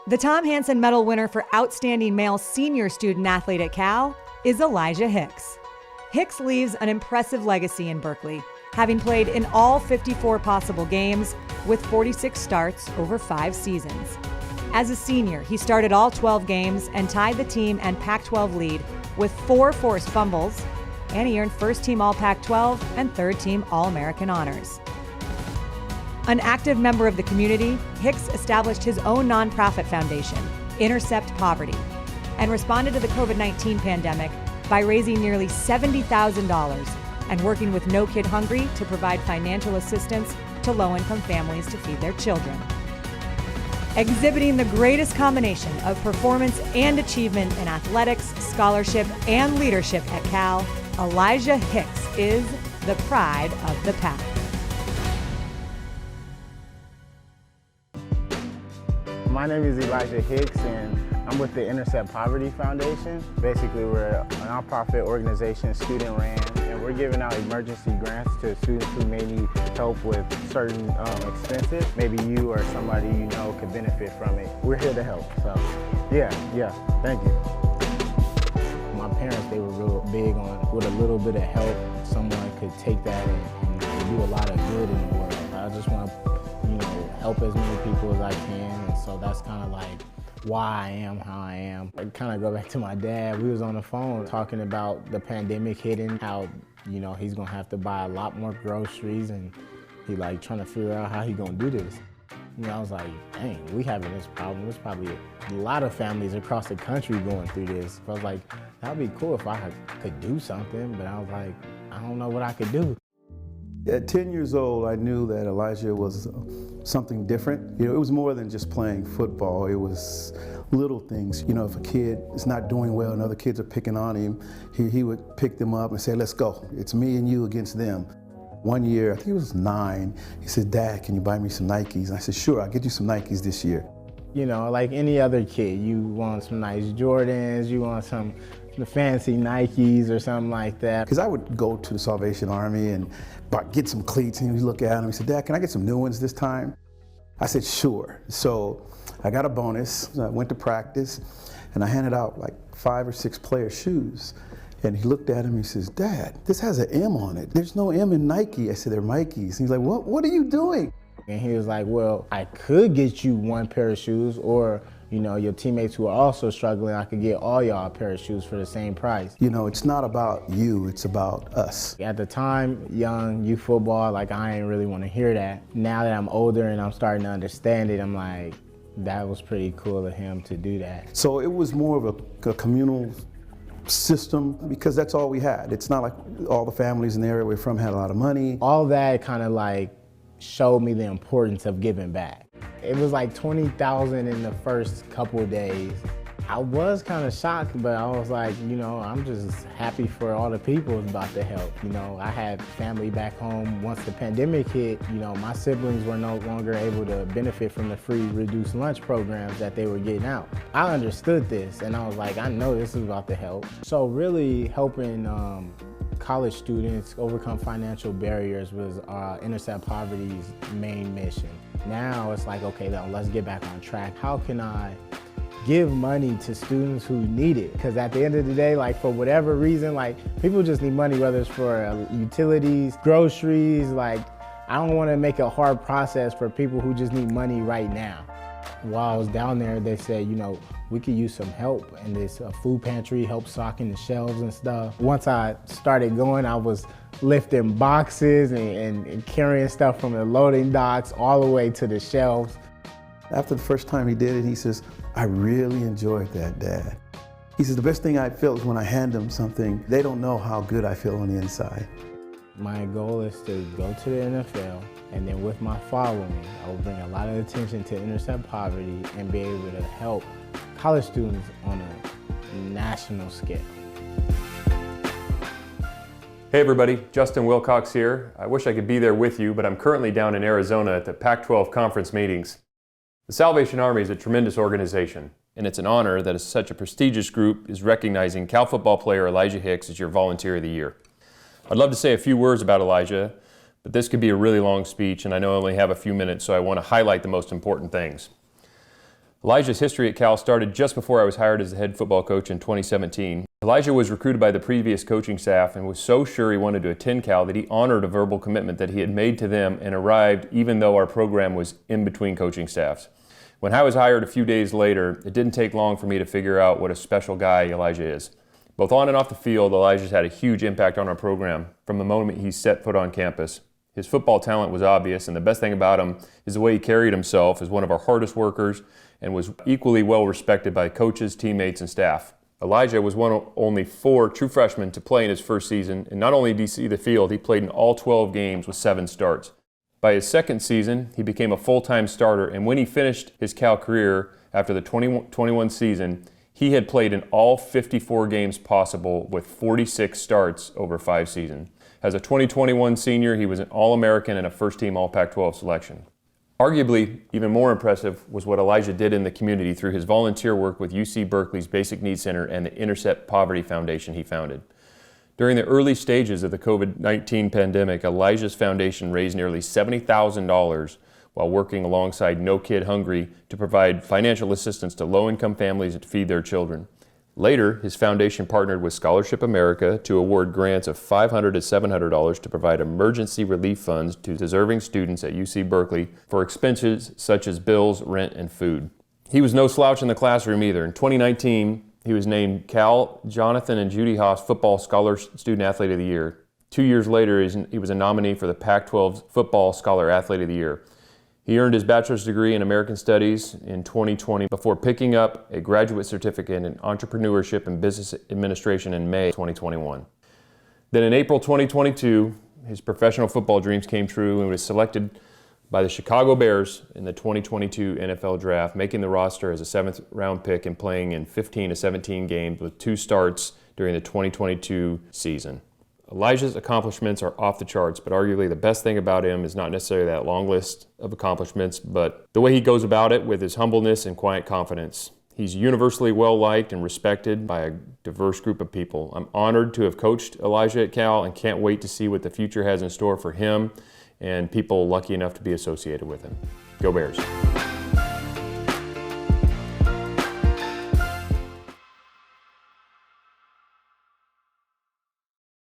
The Tom Hansen Medal winner for Outstanding Male Senior Student Athlete at Cal is Elijah Hicks. Hicks leaves an impressive legacy in Berkeley, having played in all 54 possible games with 46 starts over 5 seasons. As a senior, he started all 12 games and tied the team and Pac-12 lead with 4 forced fumbles, and he earned first-team All-Pac-12 and third-team All-American honors. An active member of the community, Hicks established his own nonprofit foundation, Intercept Poverty, and responded to the COVID-19 pandemic by raising nearly $70,000 and working with No Kid Hungry to provide financial assistance to low-income families to feed their children. Exhibiting the greatest combination of performance and achievement in athletics, scholarship, and leadership at Cal, Elijah Hicks is the pride of the Pac. My name is Elijah Hicks, and I'm with the Intercept Poverty Foundation. Basically, we're a nonprofit organization, student-ran, and we're giving out emergency grants to students who may need help with certain expenses. Maybe you or somebody you know could benefit from it. We're here to help, so yeah, thank you. My parents, they were real big on with a little bit of help, someone could take that and do a lot of good in the world. I just want to help as many people as I can, and so that's kind of like why I am how I am. I kind of go back to my dad. We was on the phone talking about the pandemic hitting, how he's gonna have to buy a lot more groceries, and he like trying to figure out how he gonna do this. I was like, dang, we having this problem. There's probably a lot of families across the country going through this. I was like, that'd be cool if I could do something, but I was like, I don't know what I could do. At 10 years old, I knew that Elijah was something different. It was more than just playing football. It was little things. If a kid is not doing well and other kids are picking on him, he would pick them up and say, let's go. It's me and you against them. One year, I think he was 9, he said, Dad, can you buy me some Nikes? And I said, sure, I'll get you some Nikes this year. Like any other kid, you want some nice Jordans, you want the fancy Nikes or something like that. Because I would go to the Salvation Army and get some cleats, and he'd look at them and say, Dad, can I get some new ones this time? I said, sure. So I got a bonus. I went to practice, and I handed out like 5 or 6 player shoes. And he looked at him and he says, Dad, this has an M on it. There's no M in Nike. I said, they're Mikes. And he's like, what are you doing? And he was like, well, I could get you 1 pair of shoes, or your teammates who are also struggling, I could get all y'all a pair of shoes for the same price. It's not about you, it's about us. At the time, young, youth football, I ain't really want to hear that. Now that I'm older and I'm starting to understand it, I'm like, that was pretty cool of him to do that. So it was more of a communal system, because that's all we had. It's not like all the families in the area we're from had a lot of money. All that kind of showed me the importance of giving back. It was like 20,000 in the first couple of days. I was kind of shocked, but I was like, I'm just happy for all the people who's about to help. I had family back home. Once the pandemic hit, my siblings were no longer able to benefit from the free reduced lunch programs that they were getting out. I understood this, and I was like, I know this is about to help. So really helping college students overcome financial barriers was Intercept Poverty's main mission. Now it's like, okay, now let's get back on track. How can I give money to students who need it? Because at the end of the day, for whatever reason, people just need money, whether it's for utilities, groceries. I don't want to make a hard process for people who just need money right now. While I was down there, they said, we could use some help in this food pantry, help stocking the shelves and stuff. Once I started going, I was lifting boxes and carrying stuff from the loading docks all the way to the shelves. After the first time he did it, he says, I really enjoyed that, Dad. He says, the best thing I feel is when I hand them something, they don't know how good I feel on the inside. My goal is to go to the NFL, and then with my following, I will bring a lot of attention to Intercept Poverty and be able to help college students on a national scale. Hey everybody, Justin Wilcox here. I wish I could be there with you, but I'm currently down in Arizona at the Pac-12 conference meetings. The Salvation Army is a tremendous organization, and it's an honor that such a prestigious group is recognizing Cal football player Elijah Hicks as your Volunteer of the Year. I'd love to say a few words about Elijah, but this could be a really long speech, and I know I only have a few minutes, so I want to highlight the most important things. Elijah's history at Cal started just before I was hired as the head football coach in 2017. Elijah was recruited by the previous coaching staff and was so sure he wanted to attend Cal that he honored a verbal commitment that he had made to them and arrived even though our program was in between coaching staffs. When I was hired a few days later, it didn't take long for me to figure out what a special guy Elijah is. Both on and off the field, Elijah's had a huge impact on our program from the moment he set foot on campus. His football talent was obvious, and the best thing about him is the way he carried himself as one of our hardest workers and was equally well respected by coaches, teammates, and staff. Elijah was one of only 4 true freshmen to play in his first season, and not only did he see the field, he played in all 12 games with 7 starts. By his second season, he became a full-time starter, and when he finished his Cal career after the 2021 season, he had played in all 54 games possible with 46 starts over 5 seasons. As a 2021 senior, he was an All-American and a first-team All-Pac-12 selection. Arguably, even more impressive was what Elijah did in the community through his volunteer work with UC Berkeley's Basic Needs Center and the Intercept Poverty Foundation he founded. During the early stages of the COVID-19 pandemic, Elijah's foundation raised nearly $70,000 while working alongside No Kid Hungry to provide financial assistance to low-income families to feed their children. Later, his foundation partnered with Scholarship America to award grants of $500 to $700 to provide emergency relief funds to deserving students at UC Berkeley for expenses such as bills, rent, and food. He was no slouch in the classroom either. In 2019, he was named Cal Jonathan and Judy Haas Football Scholar Student Athlete of the Year. 2 years later, he was a nominee for the Pac-12 Football Scholar Athlete of the Year. He earned his bachelor's degree in American Studies in 2020 before picking up a graduate certificate in entrepreneurship and business administration in May 2021. Then in April 2022, his professional football dreams came true and was selected by the Chicago Bears in the 2022 NFL Draft, making the roster as a 7th-round pick and playing in 15 to 17 games with 2 starts during the 2022 season. Elijah's accomplishments are off the charts, but arguably the best thing about him is not necessarily that long list of accomplishments, but the way he goes about it with his humbleness and quiet confidence. He's universally well-liked and respected by a diverse group of people. I'm honored to have coached Elijah at Cal and can't wait to see what the future has in store for him and people lucky enough to be associated with him. Go Bears.